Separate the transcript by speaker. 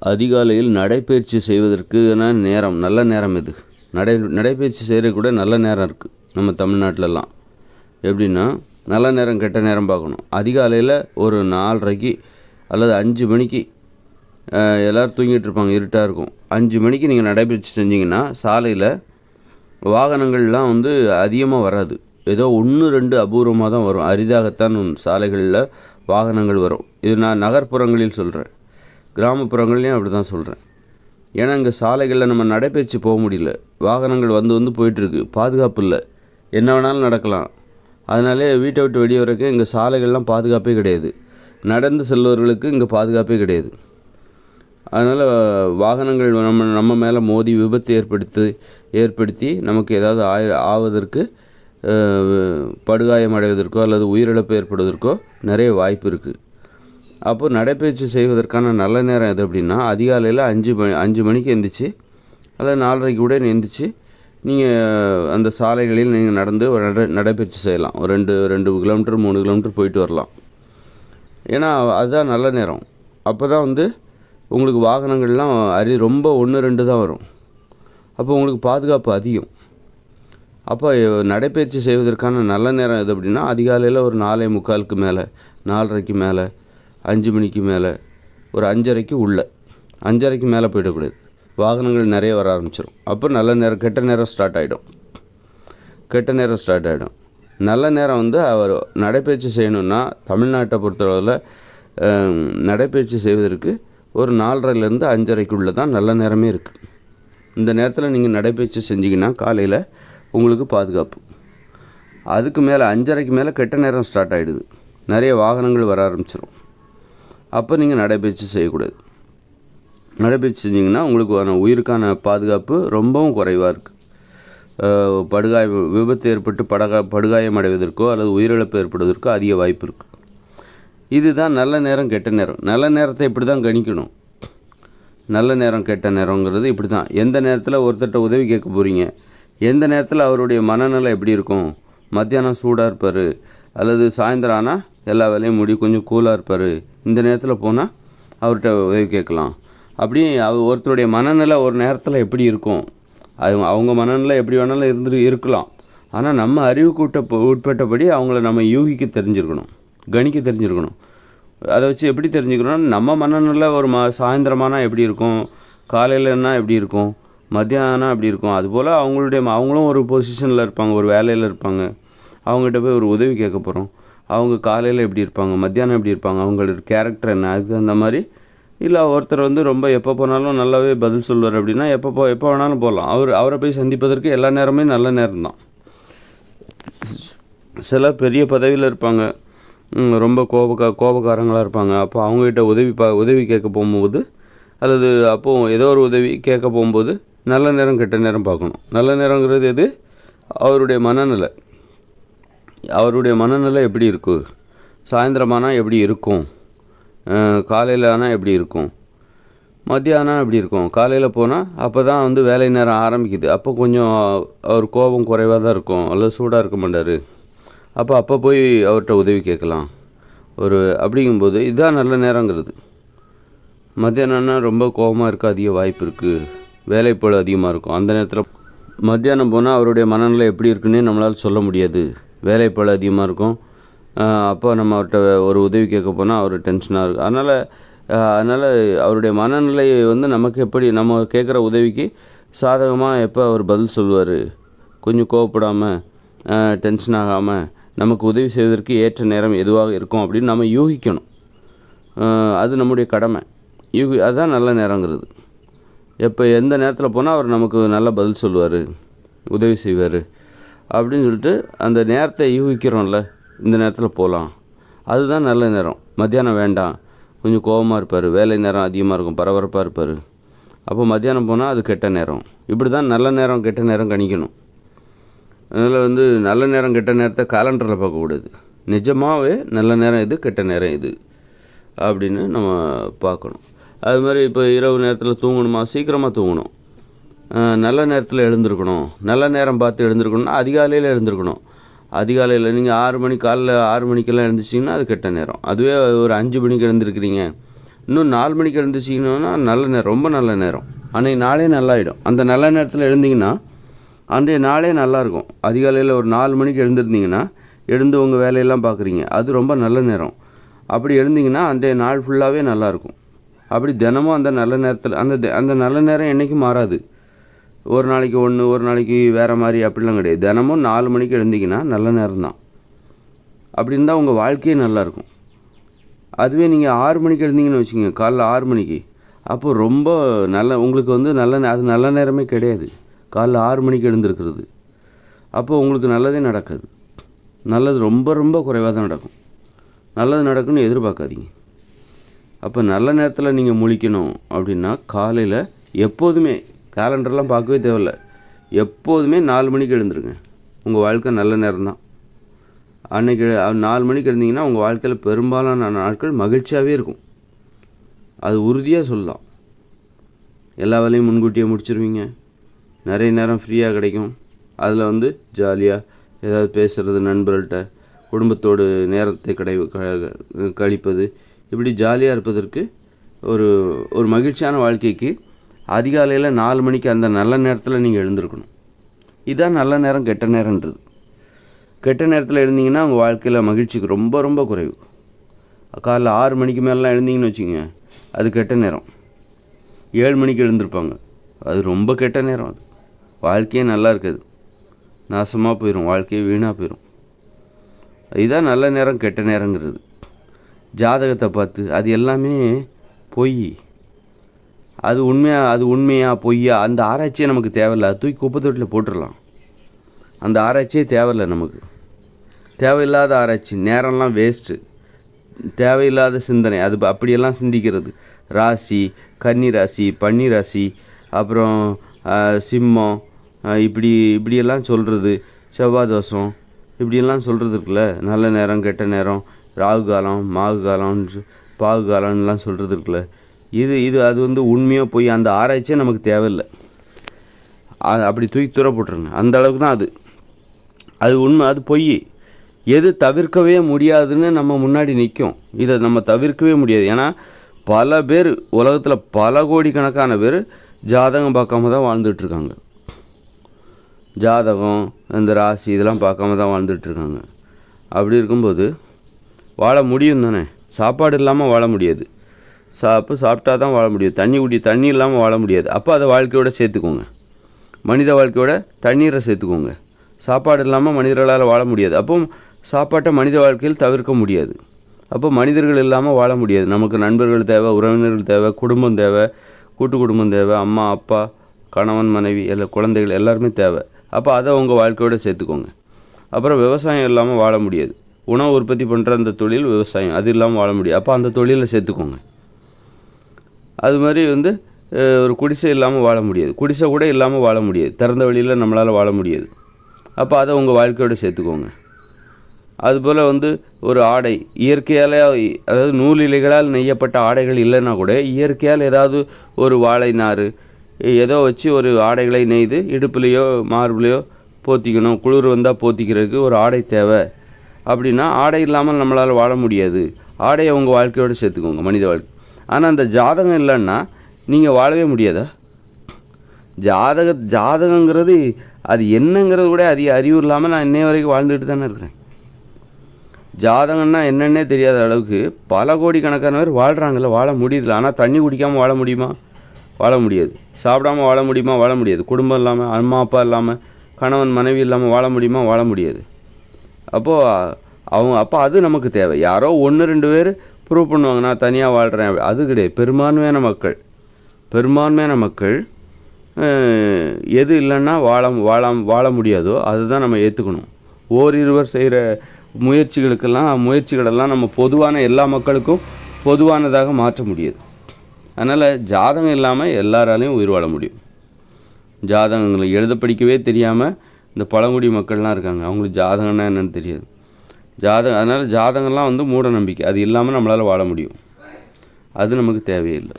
Speaker 1: அதிகாலையில் நடைப்பயிற்சி செய்வதற்கான நேரம், நல்ல நேரம் இது. நடைப்பயிற்சி செய்கிறது கூட நல்ல நேரம் இருக்குது நம்ம தமிழ்நாட்டிலலாம். எப்படின்னா, நல்ல நேரம் கெட்ட நேரம் பார்க்கணும். அதிகாலையில் ஒரு 4:30 அல்லது 5 மணிக்கு எல்லோரும் தூங்கிட்டு இருப்பாங்க, இருட்டாக இருக்கும். 5 மணிக்கு நீங்கள் நடைப்பயிற்சி செஞ்சிங்கன்னா சாலையில் வாகனங்கள்லாம் அதிகமாக வராது. ஏதோ 1, 2 அபூர்வமாக தான் வரும். அரிதாகத்தான் சாலைகளில் வாகனங்கள் வரும். இது நான் நகர்ப்புறங்களில் சொல்கிறேன். கிராமப்புறங்கள்லேயும் அப்படி தான் சொல்கிறேன். ஏன்னா இங்கே சாலைகளில் நம்ம நடைப்பயிற்சி போக முடியல. வாகனங்கள் வந்து போயிட்டுருக்கு. பாதுகாப்பு இல்லை, என்ன வேணாலும் நடக்கலாம். அதனாலே வீட்டை விட்டு வெளியே வரைக்கும் இங்கே சாலைகள்லாம் பாதுகாப்பே கிடையாது. நடந்து செல்பவர்களுக்கு இங்கே பாதுகாப்பே கிடையாது. அதனால் வாகனங்கள் நம்ம மேலே மோதி விபத்து ஏற்படுத்தி நமக்கு ஏதாவது ஆவதற்கு, படுகாயம் அடைவதற்கோ அல்லது உயிரிழப்பு ஏற்படுவதற்கோ நிறைய வாய்ப்பு இருக்குது. அப்போது நடைப்பயிற்சி செய்வதற்கான நல்ல நேரம் எது அப்படின்னா, அதிகாலையில் 5 மணிக்கு எழுந்திரிச்சு அல்லது 4:30 கூட எழுந்திரிச்சு நீங்கள் அந்த சாலைகளில் நீங்கள் நடந்து நடைப்பயிற்சி செய்யலாம். ஒரு 2 கிலோமீட்டர் 3 கிலோமீட்டர் போயிட்டு வரலாம். ஏன்னா அதுதான் நல்ல நேரம். அப்போ தான் உங்களுக்கு வாகனங்கள்லாம் ரொம்ப 1, 2 தான் வரும். அப்போ உங்களுக்கு பாதுகாப்பு அதிகம். அப்போ நடைப்பயிற்சி செய்வதற்கான நல்ல நேரம் எது அப்படின்னா, அதிகாலையில் ஒரு 4:45க்கு மேலே, 4:30க்கு மேலே, 5 மணிக்கு மேலே, ஒரு 5:30க்கு உள்ள, 5:30க்கு மேலே போயிடக்கூடாது. வாகனங்கள் நிறைய வர ஆரம்பிச்சிடும். அப்போ நல்ல நேரம் கெட்ட நேரம் ஸ்டார்ட் ஆகிடும். நல்ல நேரம் அவர் நடைப்பயிற்சி செய்யணுன்னா, தமிழ்நாட்டை பொறுத்தளவில் நடைப்பயிற்சி செய்வதற்கு ஒரு 4:30லேருந்து 5:30க்குள்ளே தான் நல்ல நேரமே இருக்குது. இந்த நேரத்தில் நீங்கள் நடைப்பயிற்சி செஞ்சிங்கன்னா காலையில் உங்களுக்கு பாதுகாப்பு. அதுக்கு மேலே 5:30க்கு மேலே கெட்ட நேரம் ஸ்டார்ட் ஆகிடுது. நிறைய வாகனங்கள் வர ஆரம்பிச்சிடும். அப்போ நீங்கள் நடைப்பயிற்சி செய்யக்கூடாது. நடைப்பயிற்சி செஞ்சிங்கன்னா உங்களுக்கு உயிருக்கான பாதுகாப்பு ரொம்பவும் குறைவாக இருக்குது. விபத்து ஏற்பட்டு படுகாயம் அடைவதற்கோ அல்லது உயிரிழப்பு ஏற்படுவதற்கோ அதிக வாய்ப்பு இருக்குது. இதுதான் நல்ல நேரம் கெட்ட நேரம். நல்ல நேரத்தை இப்படி தான் கணிக்கணும். நல்ல நேரம் கெட்ட நேரங்கிறது இப்படி தான். எந்த நேரத்தில் ஒருத்தர்கிட்ட உதவி கேட்க போகிறீங்க, எந்த நேரத்தில் அவருடைய மனநிலை எப்படி இருக்கும். மத்தியானம் சூடாக இருப்பார், அல்லது சாயந்தரம் ஆனால் எல்லா வேலையும் கொஞ்சம் கூலாக இருப்பார். இந்த நேரத்தில் போனால் அவர்கிட்ட உதவி கேட்கலாம். அப்படி ஒருத்தருடைய மனநிலை ஒரு நேரத்தில் எப்படி இருக்கும், அவங்க மனநிலை எப்படி வேணாலும் இருக்கலாம். ஆனால் நம்ம அறிவுக்கு உட்பட்டபடி அவங்கள நம்ம யூகிக்க தெரிஞ்சிருக்கணும், கணிக்க தெரிஞ்சிருக்கணும். அதை வச்சு எப்படி தெரிஞ்சுக்கணும்னா, நம்ம மனநிலை ஒரு சாயந்தரமானா எப்படி இருக்கும், காலையிலன்னா எப்படி இருக்கும், மத்தியானம் எப்படி இருக்கும். அதுபோல் அவங்களும் ஒரு பொசிஷனில் இருப்பாங்க, ஒரு வேலையில் இருப்பாங்க. அவங்ககிட்ட போய் ஒரு உதவி கேட்க போகிறோம். அவங்க காலையில் எப்படி இருப்பாங்க, மத்தியானம் எப்படி இருப்பாங்க, அவங்களோட கேரக்டர் என்ன, அதுக்கு தகுந்த மாதிரி. இல்லை ஒருத்தர் ரொம்ப எப்போ போனாலும் நல்லாவே பதில் சொல்வார் அப்படின்னா எப்போ வேணாலும் போகலாம். அவரை போய் சந்திப்பதற்கு எல்லா நேரமே நல்ல நேரம் தான். சில பெரிய பதவியில் இருப்பாங்க, ரொம்ப கோபக்காரங்களாக இருப்பாங்க. அப்போ அவங்ககிட்ட உதவி கேட்க போகும்போது, அல்லது அப்போது ஏதோ ஒரு உதவி கேட்க போகும்போது நல்ல நேரம் கெட்ட நேரம் பார்க்கணும். நல்ல நேரங்கிறது எது, அவருடைய மனநிலை எப்படி இருக்கும், சாயந்தரமானால் எப்படி இருக்கும், காலையில் ஆனால் எப்படி இருக்கும், மத்தியானம் எப்படி இருக்கும். காலையில் போனால் அப்போ தான் வேலை நேரம் ஆரம்பிக்குது. அப்போ கொஞ்சம் அவர் கோபம் குறைவாக தான் இருக்கும், அல்லது சூடாக இருக்க மாட்டார். அப்போ போய் அவர்கிட்ட உதவி கேட்கலாம். அப்படிங்கும்போது இதுதான் நல்ல நேரங்கிறது. மத்தியானம்னா ரொம்ப கோபமாக இருக்க அதிக வாய்ப்பு இருக்குது, வேலைப்பளு அதிகமாக இருக்கும். அந்த நேரத்தில் மத்தியானம் போனால் அவருடைய மனநிலை எப்படி இருக்குன்னே நம்மளால் சொல்ல முடியாது. வேலைப்பளு அதிகமாக இருக்கும். அப்போ நம்ம அவர்கிட்ட ஒரு உதவி கேட்க போனால் அவர் டென்ஷனாக இருக்கும். அதனால் அவருடைய மனநிலையை நமக்கு எப்படி, நம்ம கேட்குற உதவிக்கு சாதகமாக எப்போ அவர் பதில் சொல்லுவார், கொஞ்சம் கோவப்படாமல் டென்ஷன் ஆகாமல் நமக்கு உதவி செய்வதற்கு ஏற்ற நேரம் எதுவாக இருக்கும் அப்படின்னு நம்ம யூகிக்கணும். அது நம்முடைய கடமை. அதுதான் நல்ல நேரங்கிறது. எந்த நேரத்தில் போனால் அவர் நமக்கு நல்ல பதில் சொல்லுவார், உதவி செய்வார் அப்படின்னு சொல்லிட்டு அந்த நேரத்தை யூகிக்கிறோம்ல, இந்த நேரத்தில் போகலாம், அதுதான் நல்ல நேரம். மத்தியானம் வேண்டாம், கொஞ்சம் கோபமாக இருப்பார், வேலை நேரம் அதிகமாக இருக்கும், பரபரப்பாக இருப்பார். அப்போ மத்தியானம் போனால் அது கெட்ட நேரம். இப்படி தான் நல்ல நேரம் கெட்ட நேரம் கணிக்கணும். அதனால் நல்ல நேரம் கெட்ட நேரத்தை காலண்டரில் பார்க்கக்கூடாது. நிஜமாகவே நல்ல நேரம் இது, கெட்ட நேரம் இது அப்படின்னு நம்ம பார்க்கணும். அது மாதிரி இப்போ இரவு நேரத்தில் தூங்கணுமா, சீக்கிரமாக தூங்கணும், நல்ல நேரத்தில் எழுந்திருக்கணும். நல்ல நேரம் பார்த்து எழுந்திருக்கணும்னா அதிகாலையில் எழுந்திருக்கணும். அதிகாலையில் நீங்கள் காலைல 6 மணிக்கெல்லாம் எழுந்திரிச்சிங்கன்னா அது கெட்ட நேரம். அதுவே ஒரு 5 மணிக்கு எழுந்திருக்கிறீங்க, இன்னும் 4 மணிக்கு எழுந்துச்சிங்கன்னா நல்ல நேரம், ரொம்ப நல்ல நேரம். அன்றைக்கி நாளே நல்லாயிடும். அந்த நல்ல நேரத்தில் எழுந்திங்கன்னா அன்றைய நாளே நல்லாயிருக்கும். அதிகாலையில் ஒரு 4 மணிக்கு எழுந்திருந்தீங்கன்னா எழுந்து உங்கள் வேலையெல்லாம் பார்க்குறீங்க, அது ரொம்ப நல்ல நேரம். அப்படி எழுந்திங்கன்னா அன்றைய நாள் ஃபுல்லாகவே நல்லாயிருக்கும். அப்படி தினமும் அந்த நல்ல நேரத்தில் அந்த நல்ல நேரம் என்றைக்கும் மாறாது. ஒரு நாளைக்கு ஒன்று, ஒரு நாளைக்கு வேறு மாதிரி அப்படிலாம் கிடையாது. தினமும் 4 மணிக்கு எழுந்திங்கன்னா நல்ல நேரம் தான். அப்படி இருந்தால் உங்கள் வாழ்க்கையே நல்லாயிருக்கும். அதுவே நீங்கள் 6 மணிக்கு எழுந்தீங்கன்னு வச்சுக்கோங்க, காலைல 6 மணிக்கு, அப்போது ரொம்ப உங்களுக்கு வந்து அது நல்ல நேரமே கிடையாது. காலைல 6 மணிக்கு எழுந்திருக்கிறது, அப்போது உங்களுக்கு நல்லதே நடக்காது. நல்லது ரொம்ப ரொம்ப குறைவாக தான் நடக்கும். நல்லது நடக்குன்னு எதிர்பார்க்காதீங்க. அப்போ நல்ல நேரத்தில் நீங்கள் முழிக்கணும் அப்படின்னா காலையில் எப்போதுமே கேலண்டர்லாம் பார்க்கவே தேவையில்ல, எப்போதுமே 4 மணிக்கு எழுந்துருங்க. உங்கள் வாழ்க்கை நல்ல நேரம் தான். அன்றைக்கி 4 மணிக்கு எழுந்தீங்கன்னா உங்கள் வாழ்க்கையில் பெரும்பாலான நாட்கள் மகிழ்ச்சியாகவே இருக்கும். அது உறுதியாக சொல்லலாம். எல்லா வேலையும் முன்கூட்டியே முடிச்சிருவீங்க. நிறைய நேரம் ஃப்ரீயாக கிடைக்கும். அதில் வந்து ஜாலியாக ஏதாவது பேசுகிறது, நண்பர்கள்ட்ட குடும்பத்தோடு நேரத்தை கழிப்பது, இப்படி ஜாலியாக இருப்பதற்கு ஒரு மகிழ்ச்சியான வாழ்க்கைக்கு அதிகாலையில் 4 மணிக்கு அந்த நல்ல நேரத்தில் நீங்கள் எழுந்திருக்கணும். இதுதான் நல்ல நேரம், கெட்ட நேரன்றது. கெட்ட நேரத்தில் எழுந்தீங்கன்னா உங்கள் வாழ்க்கையில் மகிழ்ச்சிக்கு ரொம்ப ரொம்ப குறைவு. காலைல 6 மணிக்கு மேலாம் எழுந்தீங்கன்னு வச்சுக்கோங்க, அது கெட்ட நேரம். 7 மணிக்கு எழுந்திருப்பாங்க, அது ரொம்ப கெட்ட நேரம். அது வாழ்க்கையே நல்லா இருக்காது, நாசமாக போயிடும், வாழ்க்கையே வீணாக போயிடும். இதுதான் நல்ல நேரம் கெட்ட நேரங்கிறது. ஜாதகத்தை பார்த்து அது எல்லாமே பொய், அது உண்மையா பொய்யா அந்த ஆராய்ச்சியே நமக்கு தேவையில்லை. அது தூக்கி குப்பை தொட்டியில் போட்டுடலாம். அந்த ஆராய்ச்சியே தேவையில்லை நமக்கு. தேவையில்லாத ஆராய்ச்சி, நேரம்லாம் வேஸ்ட்டு. தேவையில்லாத சிந்தனை, அது அப்படியெல்லாம் சிந்திக்கிறது. ராசி, கன்னி ராசி, பன்னி ராசி, அப்புறம் சிம்மம், இப்படியெல்லாம் சொல்கிறது, செவ்வாய் தோஷம், இப்படியெல்லாம் சொல்கிறது இருக்குல்ல, நல்ல நேரம் கெட்ட நேரம், ராகு காலம், மாகு காலம், பாகு காலம்லாம் சொல்கிறது இருக்குல்ல, அது வந்து உண்மையாக போய் அந்த ஆராய்ச்சியே நமக்கு தேவையில்லை. அப்படி தூக்கி தூர போட்டுருங்க. அந்த அளவுக்கு தான் அது உண்மை, அது பொய். எது தவிர்க்கவே முடியாதுன்னு நம்ம முன்னாடி நிற்கும். இதை நம்ம தவிர்க்கவே முடியாது. ஏன்னா பல பேர் உலகத்தில் பல கோடிக்கணக்கான பேர் ஜாதகம் பார்க்காம தான் வாழ்ந்துட்டுருக்காங்க. ஜாதகம், இந்த ராசி இதெல்லாம் பார்க்காம தான் வாழ்ந்துட்டுருக்காங்க. அப்படி இருக்கும்போது வாழ முடியும் தானே? சாப்பாடு இல்லாமல் வாழ முடியாது. சாப்பிட்டா தான் வாழ முடியும். தண்ணி இல்லாமல் வாழ முடியாது. அப்போ அதை வாழ்க்கையோட சேர்த்துக்கோங்க. மனித வாழ்க்கையோட தண்ணீரை சேர்த்துக்கோங்க. சாப்பாடு இல்லாமல் மனிதர்களால் வாழ முடியாது. அப்போ சாப்பாட்டை மனித வாழ்க்கையில் தவிர்க்க முடியாது. அப்போ மனிதர்கள் இல்லாமல் வாழ முடியாது. நமக்கு நண்பர்கள் தேவை, உறவினர்கள் தேவை, குடும்பம் தேவை, கூட்டு குடும்பம் தேவை, அம்மா அப்பா, கணவன் மனைவி, குழந்தைகள் எல்லாருமே தேவை. அப்போ அதை உங்கள் வாழ்க்கையோடு சேர்த்துக்கோங்க. அப்புறம் விவசாயம் இல்லாமல் வாழ முடியாது. உணவு உற்பத்தி பண்ணுற அந்த தொழில் விவசாயம், அது இல்லாமல் வாழ முடியாது. அப்போ அந்த தொழிலை சேர்த்துக்கோங்க. அது மாதிரி வந்து ஒரு குடிசை இல்லாமல் வாழ முடியாது. குடிசை கூட இல்லாமல் வாழ முடியாது. திறந்த வெளியில் நம்மளால் வாழ முடியாது. அப்போ அதை உங்கள் வாழ்க்கையோடு சேர்த்துக்கோங்க. அதுபோல் வந்து ஒரு ஆடை, இயற்கையால், அதாவது நூல் இலைகளால் நெய்யப்பட்ட ஆடைகள் இல்லைன்னா கூட இயற்கையால் ஏதாவது ஒரு வாழை நார் ஏதோ வச்சு ஒரு ஆடைகளை நெய்து இடுப்புலையோ மார்புலையோ போத்திக்கணும். குளிர் வந்தால் போத்திக்கிறதுக்கு ஒரு ஆடை தேவை. அப்படின்னா ஆடை இல்லாமல் நம்மளால் வாழ முடியாது. ஆடையை உங்கள் வாழ்க்கையோடு சேர்த்துக்கோங்க, மனித வாழ்க்கை. ஆனால் அந்த ஜாதகம் இல்லைன்னா நீங்கள் வாழவே முடியாதா? ஜாதகங்கிறது அது என்னங்கிறது கூட அதிக அறிவு இல்லாமல் நான் இன்னைய வரைக்கும் வாழ்ந்துட்டு தானே இருக்கிறேன். ஜாதகம்னா என்னென்னே தெரியாத அளவுக்கு பல கோடிக்கணக்கான பேர் வாழ்கிறாங்கல்ல, வாழ முடியுதில்ல. ஆனால் தண்ணி குடிக்காமல் வாழ முடியுமா? வாழ முடியாது. சாப்பிடாமல் வாழ முடியுமா? வாழ முடியாது. குடும்பம் இல்லாமல், அம்மா அப்பா இல்லாமல், கணவன் மனைவி இல்லாமல் வாழ முடியுமா? வாழ முடியாது. அப்போ அது நமக்கு தேவை. யாரோ 1-2 பேர் ப்ரூவ் பண்ணுவாங்க நான் தனியாக வாழ்கிறேன், அது கிடையாது. பெரும்பான்மையான மக்கள் எது இல்லைன்னா வாழ முடியாதோ அதுதான் நம்ம ஏற்றுக்கணும். ஓரிருவர் செய்கிற முயற்சிகளெல்லாம் நம்ம பொதுவான எல்லா மக்களுக்கும் பொதுவானதாக மாற்ற முடியாது. அதனால் ஜாதகம் இல்லாமல் எல்லாராலையும் உயிர் வாழ முடியும். ஜாதகங்களை எழுத படிக்கவே தெரியாமல் இந்த பழங்குடி மக்கள்லாம் இருக்காங்க, அவங்களுக்கு ஜாதகம்னா என்னென்னு தெரியாது. அதனால் ஜாதகம்லாம் வந்து மூட நம்பிக்கை. அது இல்லாமல் நம்மளால் வாழ முடியும். அது நமக்கு தேவையில்லை.